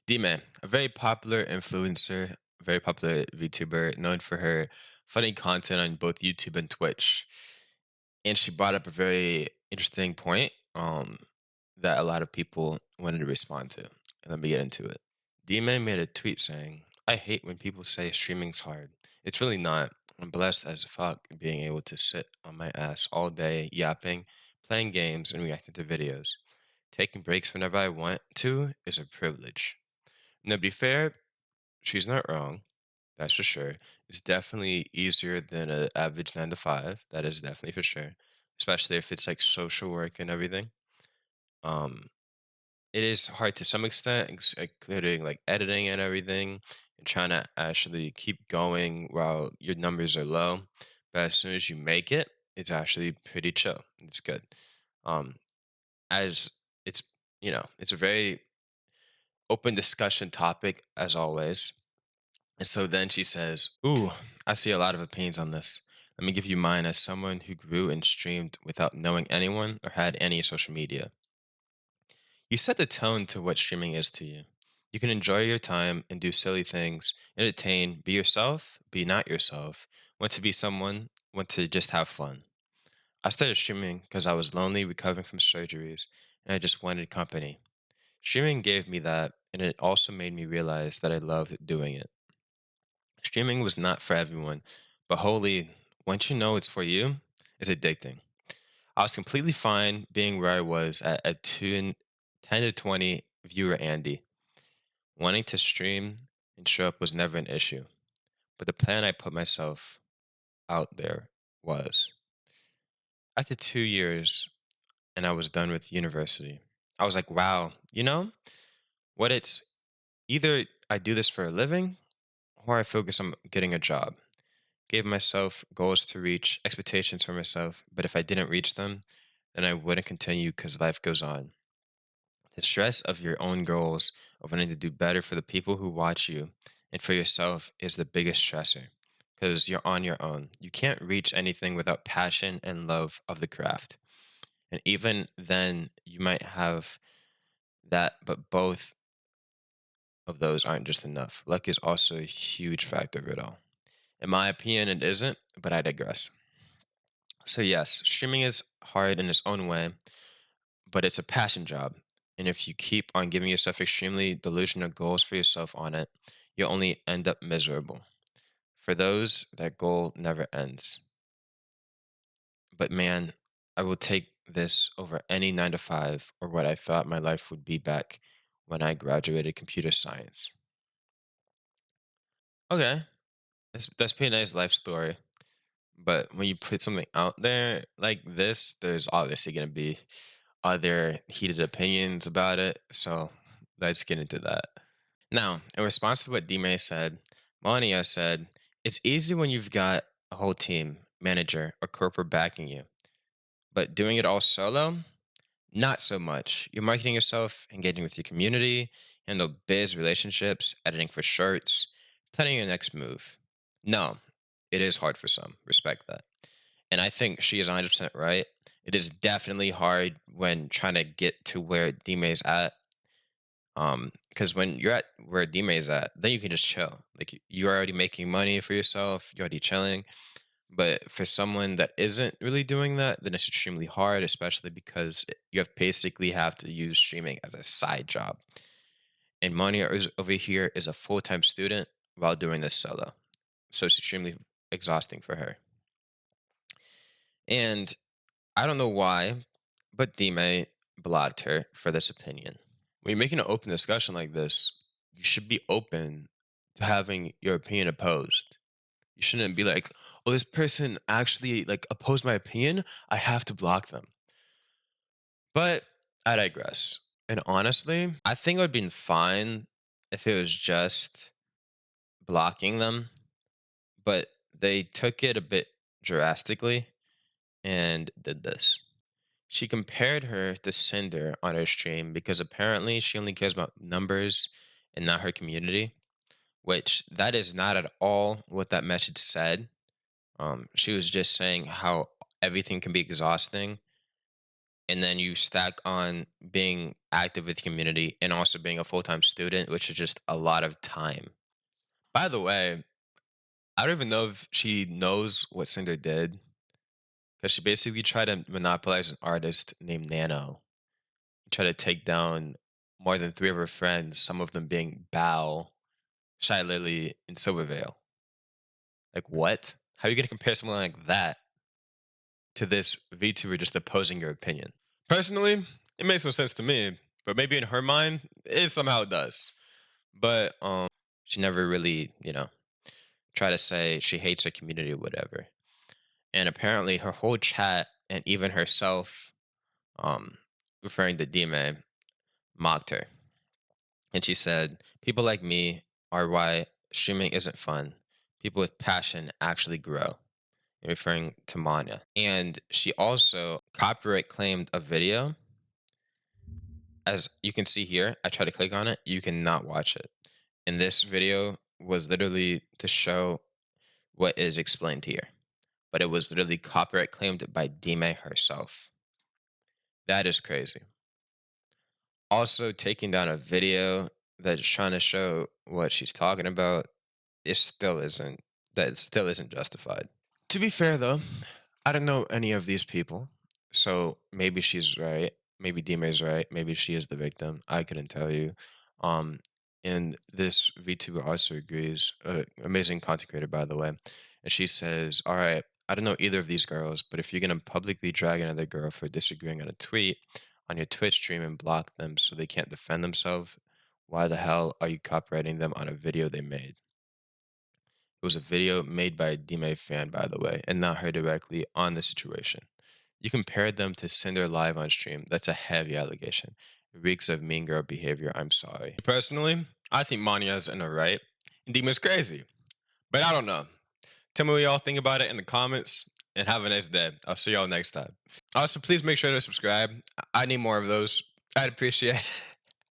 Deme, a very popular influencer, very popular VTuber, known for her funny content on both YouTube and Twitch. And she brought up a very interesting point that a lot of people wanted to respond to. Let me get into it. Deme made a tweet saying, I hate when people say streaming's hard. It's really not. I'm blessed as fuck being able to sit on my ass all day yapping, playing games, and reacting to videos. Taking breaks whenever I want to is a privilege. Now, to be fair, she's not wrong. That's for sure. It's definitely easier than an average 9 to 5. That is definitely for sure. Especially if it's like social work and everything. Um, it is hard to some extent, including like editing and everything, and trying to actually keep going while your numbers are low. But as soon as you make it, it's actually pretty chill. It's good. Um, as it's it's a very open discussion topic as always. And so then she says, ooh, I see a lot of opinions on this. Let me give you mine as someone who grew and streamed without knowing anyone or had any social media. You set the tone to what streaming is to you. You can enjoy your time and do silly things, entertain, be yourself, be not yourself, want to be someone, want to just have fun. I started streaming because I was lonely, recovering from surgeries, and I just wanted company. Streaming gave me that, and it also made me realize that I loved doing it. Streaming was not for everyone, but holy, once you know it's for you, it's addicting. I was completely fine being where I was at 10 to 20 viewer Andy. Wanting to stream and show up was never an issue, but the plan I put myself out there was. After 2 years and I was done with university, I was like, wow, what it's either I do this for a living or I focus on getting a job. Gave myself goals to reach, expectations for myself, but if I didn't reach them, then I wouldn't continue because life goes on. The stress of your own goals, of wanting to do better for the people who watch you and for yourself is the biggest stressor because you're on your own. You can't reach anything without passion and love of the craft. And even then, you might have that, but both of those aren't just enough. Luck is also a huge factor of it all. In my opinion, it isn't, but I digress. So yes, streaming is hard in its own way, but it's a passion job. And if you keep on giving yourself extremely delusional goals for yourself on it, you'll only end up miserable. For those, that goal never ends. But man, I will take this over any 9 to 5 or what I thought my life would be back when I graduated computer science. Okay, that's pretty nice life story. But when you put something out there like this, there's obviously going to be other heated opinions about it. So let's get into that. Now, in response to what Dime said, Melania said, it's easy when you've got a whole team, manager, or corporate backing you. But doing it all solo, not so much. You're marketing yourself, engaging with your community, handle biz relationships, editing for shirts, planning your next move. No, it is hard for some. Respect that. And I think she is 100% right. It is definitely hard when trying to get to where Dime's at. Because when you're at where Dime's at, then you can just chill. Like you're already making money for yourself, you're already chilling. But for someone that isn't really doing that, then it's extremely hard, especially because you have basically have to use streaming as a side job. And Monia is over here is a full-time student while doing this solo. So it's extremely exhausting for her. And I don't know why, but Dime blocked her for this opinion. When you're making an open discussion like this, you should be open to having your opinion opposed. You shouldn't be like, "Oh, this person actually like opposed my opinion. I have to block them." But I digress. And honestly, I think it would have been fine if it was just blocking them, but they took it a bit drastically and did this. She compared her to Cinder on her stream because apparently she only cares about numbers and not her community, which that is not at all what that message said. She was just saying how everything can be exhausting and then you stack on being active with the community and also being a full-time student, which is just a lot of time. By the way, I don't even know if she knows what Cinder did because she basically tried to monopolize an artist named Nano. Tried to take down more than three of her friends, some of them being Bao, Shy Lily, and Silvervale. Like, what? How are you going to compare someone like that to this VTuber just opposing your opinion? Personally, it makes no sense to me, but maybe in her mind, it somehow does. But she never really, try to say she hates her community or whatever. And apparently, her whole chat and even herself, um, referring to Dime, mocked her. And she said, "People like me are why streaming isn't fun. People with passion actually grow," referring to Manya. And she also copyright claimed a video. As you can see here, I try to click on it, you cannot watch it. And this video was literally to show what is explained here, but it was literally copyright claimed by Dime herself. That is crazy. Also, taking down a video that's trying to show what she's talking about, it still isn't that still isn't justified. To be fair though, I don't know any of these people. So maybe she's right. Maybe Dime is right. Maybe she is the victim. I couldn't tell you. Um and this VTuber also agrees. Amazing content creator, by the way. And she says, "All right, I don't know either of these girls, but if you're gonna publicly drag another girl for disagreeing on a tweet on your Twitch stream and block them so they can't defend themselves, why the hell are you copywriting them on a video they made?" It was a video made by a Dime fan, by the way, and not her directly on the situation. You compared them to Cinder live on stream. That's a heavy allegation. It reeks of mean girl behavior. I'm sorry. Personally, I think Manya's in the right. And Dima's crazy. But I don't know. Tell me what y'all think about it in the comments. And have a nice day. I'll see y'all next time. Also, please make sure to subscribe. I need more of those. I'd appreciate it.